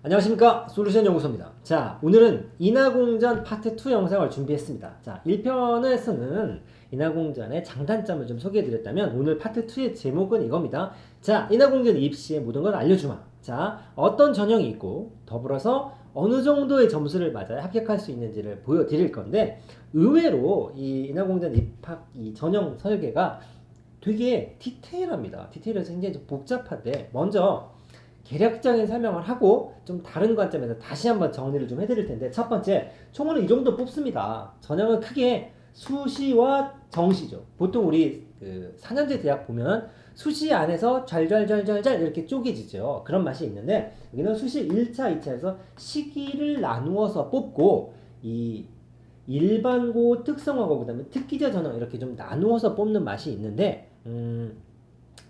안녕하십니까, 솔루션 연구소입니다. 자, 오늘은 인하공전 파트 2 영상을 준비했습니다. 자, 1편에서는 인하공전의 장단점을 좀 소개해드렸다면 오늘 파트 2의 제목은 이겁니다. 자, 인하공전 입시의 모든 걸 알려주마. 자, 어떤 전형이 있고 더불어서 어느 정도의 점수를 맞아야 합격할 수 있는지를 보여드릴 건데, 의외로 이 인하공전 입학 이 전형 설계가 되게 디테일합니다. 디테일해서 굉장히 좀 복잡한데, 먼저 개략적인 설명을 하고 좀 다른 관점에서 다시 한번 정리를 좀 해드릴 텐데, 첫 번째, 총은 이 정도 뽑습니다. 전형은 크게 수시와 정시죠. 보통 우리 4년제 대학 보면 수시 안에서 잘잘잘잘잘 이렇게 쪼개지죠. 그런 맛이 있는데, 여기는 수시 1차, 2차에서 시기를 나누어서 뽑고, 이 일반고, 특성화고, 그 다음에 특기자 전형 이렇게 좀 나누어서 뽑는 맛이 있는데,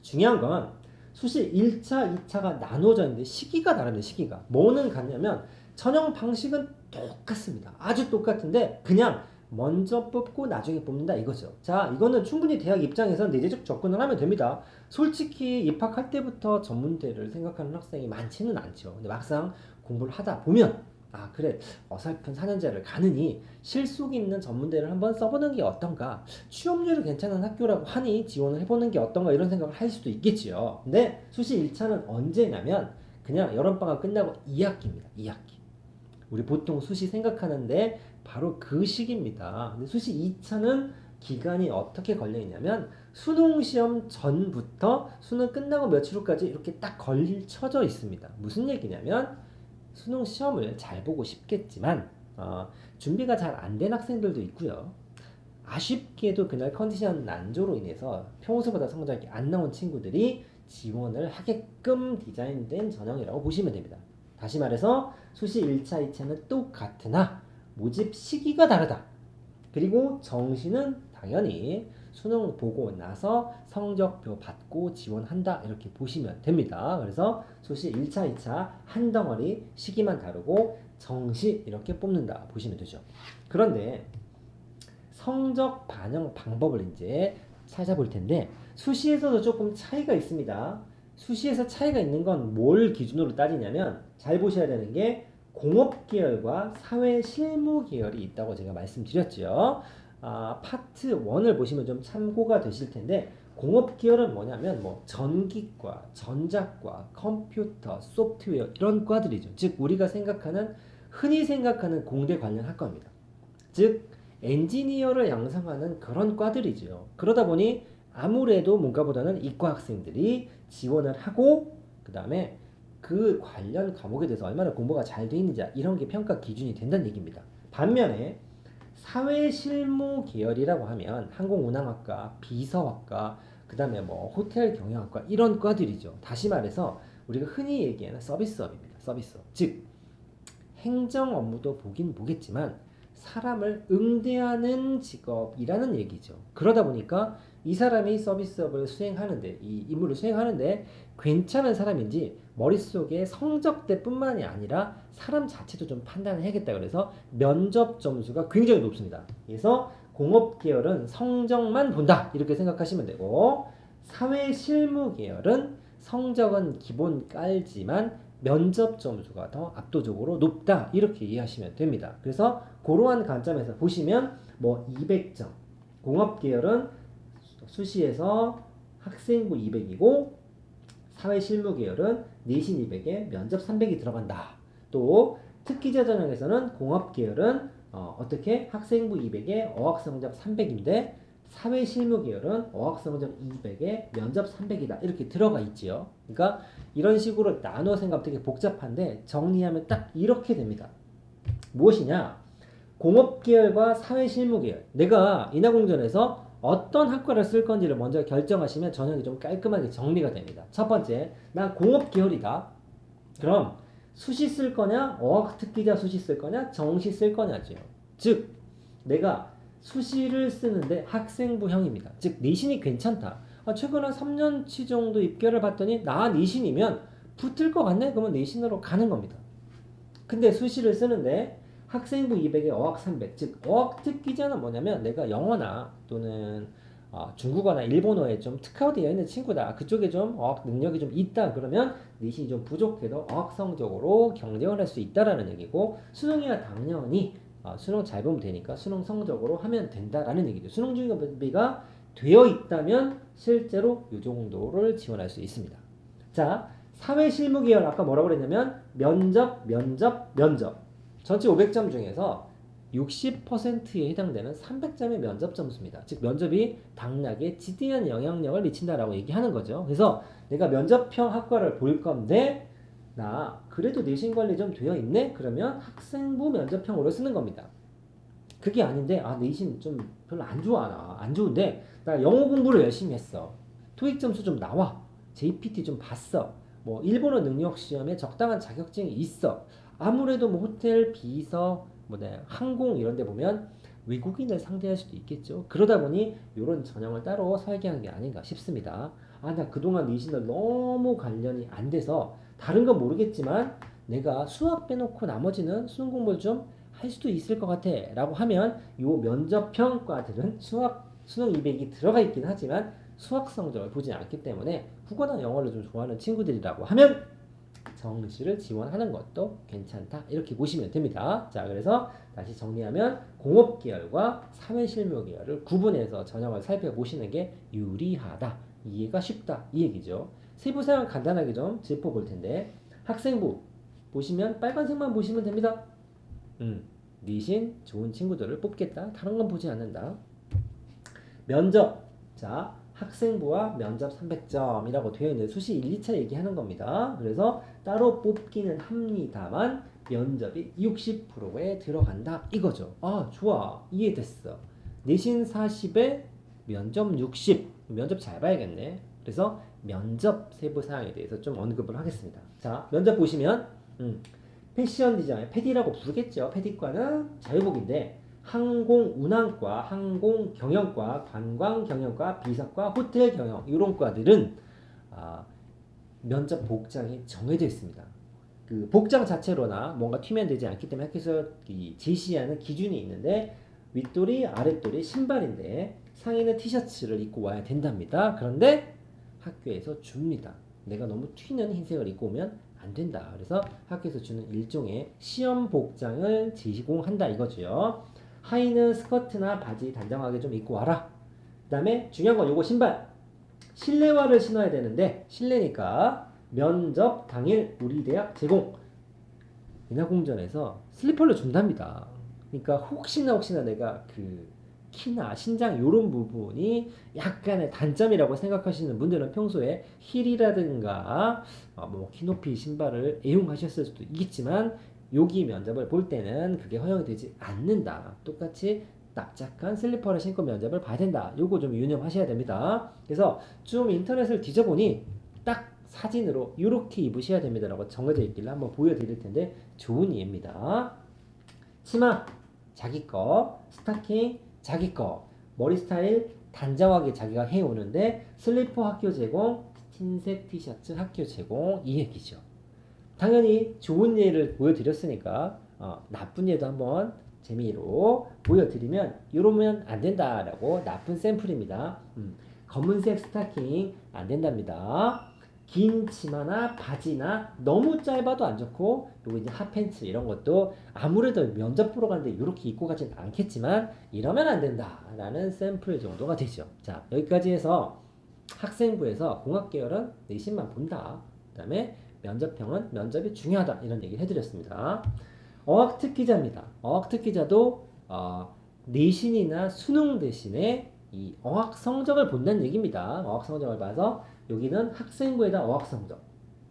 중요한 건 수시 1차, 2차가 나누어져 있는데 시기가 다릅니다. 시기가. 뭐는 같냐면 전형 방식은 똑같습니다. 아주 똑같은데 그냥 먼저 뽑고 나중에 뽑는다 이거죠. 자, 이거는 충분히 대학 입장에서 내재적 접근을 하면 됩니다. 솔직히 입학할 때부터 전문대를 생각하는 학생이 많지는 않죠. 근데 막상 공부를 하다 보면, 아 그래, 어설픈 4년제를 가느니 실속 있는 전문대를 한번 써보는 게 어떤가, 취업률이 괜찮은 학교라고 하니 지원을 해보는 게 어떤가, 이런 생각을 할 수도 있겠지요. 근데 수시 1차는 언제냐면 그냥 여름방학 끝나고 2학기입니다. 2학기. 우리 보통 수시 생각하는데 바로 그 시기입니다. 근데 수시 2차는 기간이 어떻게 걸려있냐면 수능시험 전부터 수능 끝나고 며칠 후까지 이렇게 딱 걸쳐져 있습니다. 무슨 얘기냐면 수능 시험을 잘 보고 싶겠지만 준비가 잘 안 된 학생들도 있고요. 아쉽게도 그날 컨디션 난조로 인해서 평소보다 성적이 안 나온 친구들이 지원을 하게끔 디자인된 전형이라고 보시면 됩니다. 다시 말해서 수시 1차, 2차는 똑같으나 모집 시기가 다르다. 그리고 정시는 당연히 수능 보고 나서 성적표 받고 지원한다, 이렇게 보시면 됩니다. 그래서 수시 1차, 2차 한 덩어리, 시기만 다르고 정시 이렇게 뽑는다 보시면 되죠. 그런데 성적 반영 방법을 이제 찾아볼 텐데, 수시에서도 조금 차이가 있습니다. 수시에서 차이가 있는 건 뭘 기준으로 따지냐면, 잘 보셔야 되는 게 공업 계열과 사회 실무 계열이 있다고 제가 말씀드렸죠. 파트 1을 보시면 좀 참고가 되실 텐데, 공업 계열은 뭐냐면 뭐 전기과, 전자과, 컴퓨터, 소프트웨어 이런 과들이죠. 즉 우리가 생각하는, 흔히 생각하는 공대 관련 학과입니다. 즉 엔지니어를 양성하는 그런 과들이죠. 그러다 보니 아무래도 문과보다는 이과 학생들이 지원을 하고, 그 다음에 그 관련 과목에 대해서 얼마나 공부가 잘 돼 있는지 이런 게 평가 기준이 된다는 얘기입니다. 반면에 사회실무 계열이라고 하면 항공운항학과, 비서학과, 그 다음에 뭐 호텔 경영학과 이런 과들이죠. 다시 말해서 우리가 흔히 얘기하는 서비스업입니다. 서비스업. 즉 행정 업무도 보긴 보겠지만 사람을 응대하는 직업이라는 얘기죠. 그러다 보니까 이 사람이 서비스업을 수행하는데, 이 임무를 수행하는데 괜찮은 사람인지 머릿속에 성적대뿐만이 아니라 사람 자체도 좀 판단을 해야겠다. 그래서 면접 점수가 굉장히 높습니다. 그래서 공업 계열은 성적만 본다, 이렇게 생각하시면 되고, 사회 실무 계열은 성적은 기본 깔지만 면접 점수가 더 압도적으로 높다, 이렇게 이해하시면 됩니다. 그래서 그러한 관점에서 보시면 뭐 200점, 공업 계열은 수시에서 학생부 200이고 사회 실무 계열은 내신 200에 면접 300이 들어간다. 또 특기자 전형에서는 공업 계열은 어떻게 학생부 200에 어학 성적 300인데 사회 실무 계열은 어학 성적 200에 면접 300이다, 이렇게 들어가 있지요. 그러니까 이런 식으로 나눠 생각 되게 복잡한데 정리하면 딱 이렇게 됩니다. 무엇이냐? 공업 계열과 사회 실무 계열. 내가 인하공전에서 어떤 학과를 쓸 건지를 먼저 결정하시면 전형이 좀 깔끔하게 정리가 됩니다. 첫 번째, 나 공업 계열이다. 그럼 수시 쓸 거냐, 어학 특기자 수시 쓸 거냐, 정시 쓸 거냐죠. 즉 내가 수시를 쓰는데 학생부형입니다. 즉 내신이 괜찮다. 최근 한 3년치 정도 입결을 봤더니 나 내신이면 붙을 것 같네? 그러면 내신으로 가는 겁니다. 근데 수시를 쓰는데 학생부 200에 어학 300, 즉 어학 특기자는 뭐냐면 내가 영어나 또는 중국어나 일본어에 좀 특화되어 있는 친구다. 그쪽에 좀 어학 능력이 좀 있다. 그러면 내신이 좀 부족해도 어학 성적으로 경쟁을 할 수 있다라는 얘기고 수능이야 당연히 수능 잘 보면 되니까 수능 성적으로 하면 된다라는 얘기죠. 수능 준비가 되어 있다면 실제로 이 정도를 지원할 수 있습니다. 자, 사회 실무 계열 아까 뭐라고 그랬냐면 면접, 면접, 면접. 전체 500점 중에서 60%에 해당되는 300점의 면접 점수입니다. 즉 면접이 당락에 지대한 영향력을 미친다라고 얘기하는 거죠. 그래서 내가 면접형 학과를 볼 건데 나 그래도 내신 관리 좀 되어 있네? 그러면 학생부 면접형으로 쓰는 겁니다. 그게 아닌데 내신 좀 별로 안 좋아 안 좋은데 나 영어 공부를 열심히 했어. 토익 점수 좀 나와. JPT 좀 봤어. 뭐 일본어 능력 시험에 적당한 자격증이 있어. 아무래도 뭐 호텔 비서 항공 이런 데 보면 외국인을 상대할 수도 있겠죠. 그러다 보니 이런 전형을 따로 설계한 게 아닌가 싶습니다. 나 그동안 내신을 너무 관련이 안 돼서 다른 건 모르겠지만 내가 수학 빼놓고 나머지는 수능 공부를 좀 할 수도 있을 것 같아 라고 하면 이 면접형 과들은 수능 200이 들어가 있긴 하지만 수학 성적을 보지 않기 때문에 국어나 영어를 좀 좋아하는 친구들이라고 하면 정시를 지원하는 것도 괜찮다 이렇게 보시면 됩니다. 자, 그래서 다시 정리하면 공업 계열과 사회실무 계열을 구분해서 전형을 살펴보시는 게 유리하다, 이해가 쉽다 이 얘기죠. 세부 사항 간단하게 좀 짚어볼 텐데 학생부 보시면 빨간색만 보시면 됩니다. 내신 좋은 친구들을 뽑겠다. 다른 건 보지 않는다. 면접. 자, 학생부와 면접 300점이라고 되어 있는 수시 1, 2차 얘기하는 겁니다. 그래서 따로 뽑기는 합니다만 면접이 60%에 들어간다 이거죠. 좋아. 이해됐어. 내신 40에 면접 60. 면접 잘 봐야겠네. 그래서 면접 세부 사항에 대해서 좀 언급을 하겠습니다. 자, 면접 보시면 패션 디자인, 패디라고 부르겠죠. 패디과는 자유복인데 항공 운항과, 항공 경영과, 관광 경영과, 비서과, 호텔 경영 이런 과들은 면접 복장이 정해져 있습니다. 그 복장 자체로나 뭔가 튀면 되지 않기 때문에 학교에서 제시하는 기준이 있는데 윗돌이, 아랫돌이 신발인데 상의는 티셔츠를 입고 와야 된답니다. 그런데 학교에서 줍니다. 내가 너무 튀는 흰색을 입고 오면 안 된다. 그래서 학교에서 주는 일종의 시험 복장을 제공한다 이거죠. 하의는 스커트나 바지 단정하게 좀 입고 와라. 그 다음에 중요한 건 요거 신발. 실내화를 신어야 되는데 실내니까 면접 당일 우리 대학 제공. 인하공전에서 슬리퍼를 준답니다. 그러니까 혹시나 내가 그 키나 신장 이런 부분이 약간의 단점이라고 생각하시는 분들은 평소에 힐이라든가 키높이 신발을 애용하셨을 수도 있겠지만 여기 면접을 볼 때는 그게 허용이 되지 않는다. 똑같이 납작한 슬리퍼를 신고 면접을 봐야 된다. 요거 좀 유념하셔야 됩니다. 그래서 좀 인터넷을 뒤져보니 딱 사진으로 이렇게 입으셔야 됩니다라고 정해져 있길래 한번 보여드릴 텐데 좋은 예입니다. 치마 자기 거, 스타킹 자기 거, 머리 스타일 단정하게 자기가 해오는데 슬리퍼 학교 제공, 흰색 티셔츠 학교 제공 이 얘기죠. 당연히 좋은 예를 보여드렸으니까 나쁜 예도 한번 재미로 보여드리면 이러면 안 된다라고 나쁜 샘플입니다. 검은색 스타킹 안 된답니다. 긴 치마나 바지나 너무 짧아도 안 좋고 요거 이제 핫팬츠 이런 것도 아무래도 면접 보러 가는데 이렇게 입고 가진 않겠지만 이러면 안 된다라는 샘플 정도가 되죠. 자, 여기까지 해서 학생부에서 공학계열은 내신만 본다. 그 다음에 면접형은 면접이 중요하다 이런 얘기를 해드렸습니다. 어학특기자입니다. 어학특기자도 내신이나 수능 대신에 이 어학 성적을 본다는 얘기입니다. 어학 성적을 봐서 여기는 학생부에다 어학 성적,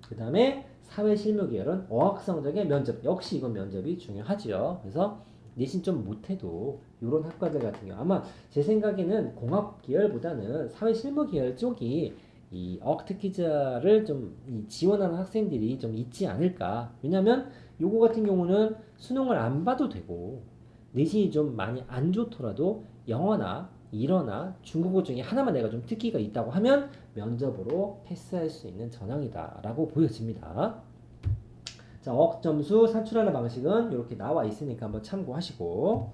그 다음에 사회 실무 계열은 어학 성적의 면접. 역시 이건 면접이 중요하죠. 그래서 내신 좀 못해도 이런 학과들 같은 경우 아마 제 생각에는 공학 계열보다는 사회 실무 계열 쪽이 이 어학특기자를 좀 지원하는 학생들이 좀 있지 않을까. 왜냐면 요거 같은 경우는 수능을 안 봐도 되고 내신이 좀 많이 안 좋더라도 영어나 일어나 중국어 중에 하나만 내가 좀 특기가 있다고 하면 면접으로 패스할 수 있는 전형이다 라고 보여집니다. 자, 어학 점수 산출하는 방식은 이렇게 나와 있으니까 한번 참고하시고,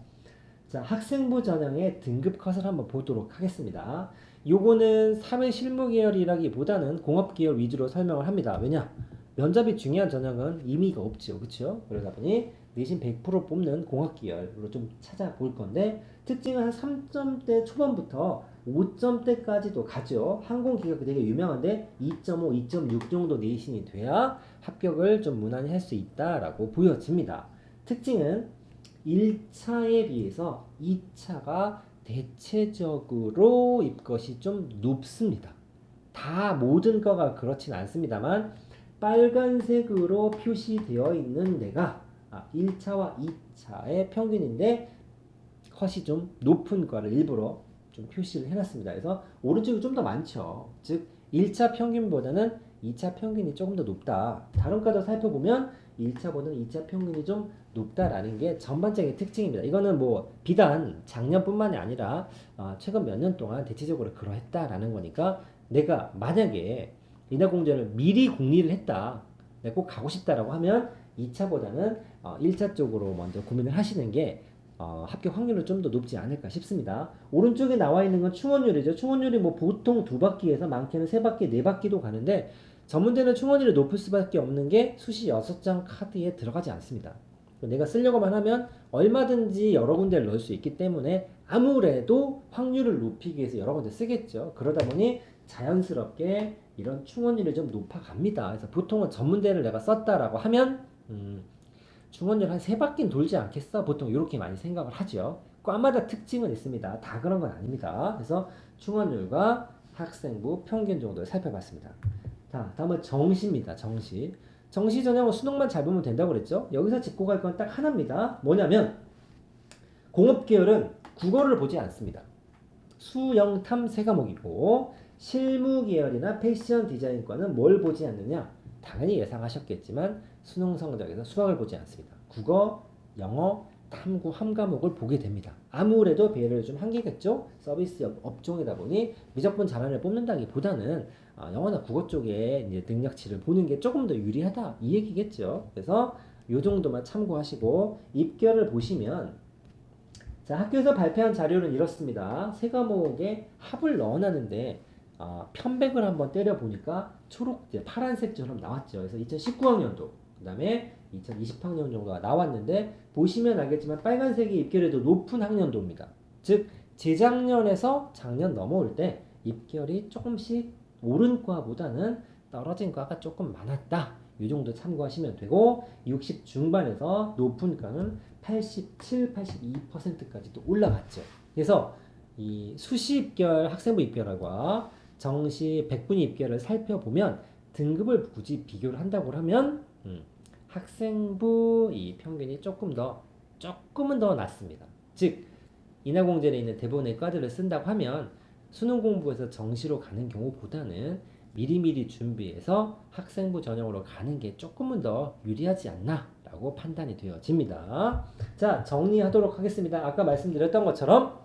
자, 학생부 전형의 등급 컷을 한번 보도록 하겠습니다. 요거는 사회 실무 계열이라기보다는 공업 계열 위주로 설명을 합니다. 왜냐? 면접이 중요한 전형은 의미가 없죠. 그렇죠? 그러다 보니 내신 100% 뽑는 공학 계열로 좀 찾아볼 건데 특징은 한 3점대 초반부터 5점대까지도 가죠. 항공기가 되게 유명한데 2.5, 2.6 정도 내신이 돼야 합격을 좀 무난히 할 수 있다라고 보여집니다. 특징은 1차에 비해서 2차가 대체적으로 입것이 좀 높습니다. 다 모든 거가 그렇진 않습니다만 빨간색으로 표시되어 있는 데가 1차와 2차의 평균인데 컷이 좀 높은 거를 일부러 좀 표시를 해놨습니다. 그래서 오른쪽이 좀 더 많죠. 즉 1차 평균보다는 2차 평균이 조금 더 높다. 다른 과도 살펴보면 1차보다는 2차 평균이 좀 높다라는 게 전반적인 특징입니다. 이거는 뭐 비단 작년뿐만이 아니라 최근 몇 년 동안 대체적으로 그러했다라는 거니까 내가 만약에 인하공전을 미리 공리를 했다. 내가 꼭 가고 싶다라고 하면 2차보다는 1차 쪽으로 먼저 고민을 하시는 게 합격 확률은 좀 더 높지 않을까 싶습니다. 오른쪽에 나와 있는 건 충원율이죠. 충원율이 뭐 보통 2바퀴에서 많게는 3바퀴, 4바퀴도 가는데 전문대는 충원율이 높을 수밖에 없는 게 수시 6장 카드에 들어가지 않습니다. 내가 쓰려고만 하면 얼마든지 여러 군데를 넣을 수 있기 때문에 아무래도 확률을 높이기 위해서 여러 군데 쓰겠죠. 그러다 보니 자연스럽게 이런 충원율이 좀 높아갑니다. 그래서 보통은 전문대를 내가 썼다라고 하면 충원율 한 3바퀴는 돌지 않겠어? 보통 이렇게 많이 생각을 하죠. 과마다 특징은 있습니다. 다 그런 건 아닙니다. 그래서 충원율과 학생부 평균 정도를 살펴봤습니다. 자, 다음은 정시입니다. 정시. 정시 전형은 수능만 잘 보면 된다고 그랬죠? 여기서 짚고 갈 건 딱 하나입니다. 뭐냐면 공업 계열은 국어를 보지 않습니다. 수영탐 3과목이고 실무 계열이나 패션 디자인과는 뭘 보지 않느냐? 당연히 예상하셨겠지만 수능 성적에서 수학을 보지 않습니다. 국어, 영어, 탐구 한 과목을 보게 됩니다. 아무래도 배려를 좀 한계겠죠? 서비스 업종이다 보니 무조건 잘하는 애를 뽑는다기보다는 영어나 국어 쪽에 이제 능력치를 보는 게 조금 더 유리하다 이 얘기겠죠. 그래서 요 정도만 참고하시고 입결을 보시면 자, 학교에서 발표한 자료는 이렇습니다. 3과목에 합을 넣어놨는데 편백을 한번 때려보니까 초록, 파란색처럼 나왔죠. 그래서 2019학년도, 그 다음에 2020학년 정도가 나왔는데 보시면 알겠지만 빨간색이 입결에도 높은 학년도입니다. 즉 재작년에서 작년 넘어올 때 입결이 조금씩 오른 과보다는 떨어진 과가 조금 많았다. 이 정도 참고하시면 되고 60 중반에서 높은 과는 87, 82%까지도 올라갔죠. 그래서 이 수시 입결, 학생부 입결과 정시 백분위 입결을 살펴보면 등급을 굳이 비교를 한다고 하면 학생부 이 평균이 조금은 더 낮습니다. 즉 인하공전에 있는 대부분의 과들을 쓴다고 하면 수능 공부에서 정시로 가는 경우보다는 미리미리 준비해서 학생부 전형으로 가는 게 조금은 더 유리하지 않나 라고 판단이 되어집니다. 자, 정리하도록 하겠습니다. 아까 말씀드렸던 것처럼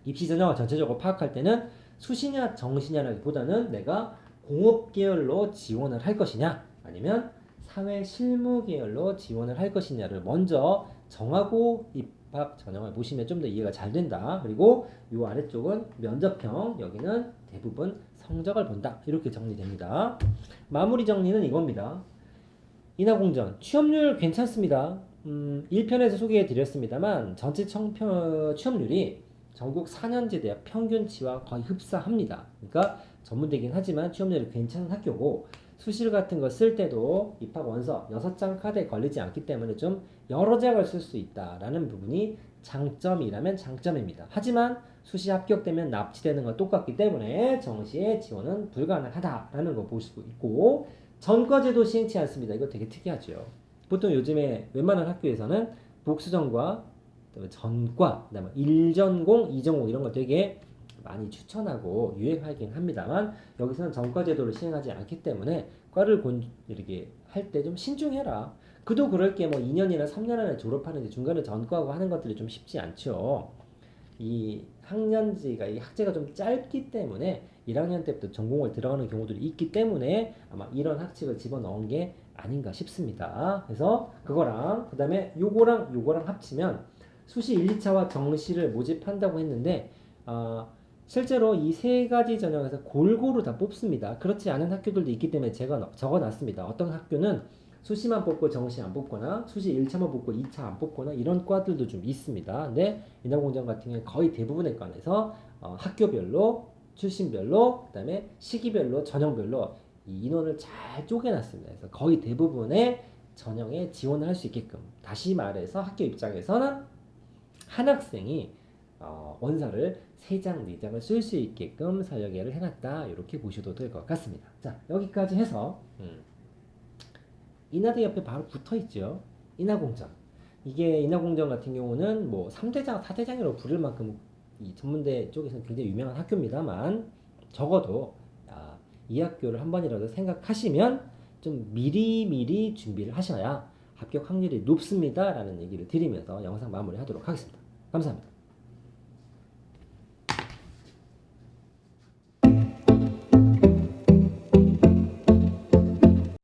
입시 전형을 전체적으로 파악할 때는 수시냐 정시냐라기보다는 내가 공업 계열로 지원을 할 것이냐 아니면 사회 실무 계열로 지원을 할 것이냐를 먼저 정하고 입학 전형을 보시면 좀 더 이해가 잘 된다. 그리고 이 아래쪽은 면접형, 여기는 대부분 성적을 본다. 이렇게 정리됩니다. 마무리 정리는 이겁니다. 인하공전 취업률 괜찮습니다. 1편에서 소개해 드렸습니다만 전체 취업률이 전국 4년제 대학 평균치와 거의 흡사합니다. 그러니까 전문대긴 하지만 취업률이 괜찮은 학교고 수시를 같은 거 쓸 때도 입학 원서 6장 카드에 걸리지 않기 때문에 좀 여러 장을 쓸 수 있다라는 부분이 장점이라면 장점입니다. 하지만 수시 합격되면 납치되는 건 똑같기 때문에 정시에 지원은 불가능하다라는 거 볼 수 있고 전과제도 시행치 않습니다. 이거 되게 특이하죠. 보통 요즘에 웬만한 학교에서는 복수전과 전과, 그다음에 1전공, 2전공 이런 거 되게 많이 추천하고 유행하긴 합니다만 여기서는 전과제도를 시행하지 않기 때문에 과를 이렇게 할 때 좀 신중해라. 그도 그럴 게 뭐 2년이나 3년 안에 졸업하는데 중간에 전과하고 하는 것들이 좀 쉽지 않죠. 이 학년지가 이 학제가 좀 짧기 때문에 1학년 때부터 전공을 들어가는 경우들이 있기 때문에 아마 이런 학칙을 집어넣은 게 아닌가 싶습니다. 그래서 그거랑 그다음에 요거랑 합치면 수시 1, 2차와 정시를 모집한다고 했는데 실제로 이 세 가지 전형에서 골고루 다 뽑습니다. 그렇지 않은 학교들도 있기 때문에 제가 적어놨습니다. 어떤 학교는 수시만 뽑고 정시 안 뽑거나 수시 1차만 뽑고 2차 안 뽑거나 이런 과들도 좀 있습니다. 근데 인하공전 같은 경우에 거의 대부분의 과에서 학교별로 출신별로 그다음에 시기별로 전형별로 이 인원을 잘 쪼개놨습니다. 그래서 거의 대부분의 전형에 지원을 할 수 있게끔 다시 말해서 학교 입장에서는 한 학생이 원서를 3장, 4장을 쓸 수 있게끔 설계를 해놨다. 이렇게 보셔도 될 것 같습니다. 자, 여기까지 해서 인하대 옆에 바로 붙어 있죠. 인하공전. 이게 인하공전 같은 경우는 뭐 3대장, 4대장이라고 부를 만큼 이 전문대 쪽에서는 굉장히 유명한 학교입니다만 적어도 이 학교를 한 번이라도 생각하시면 좀 미리미리 준비를 하셔야 합격 확률이 높습니다. 라는 얘기를 드리면서 영상 마무리하도록 하겠습니다. 감사합니다.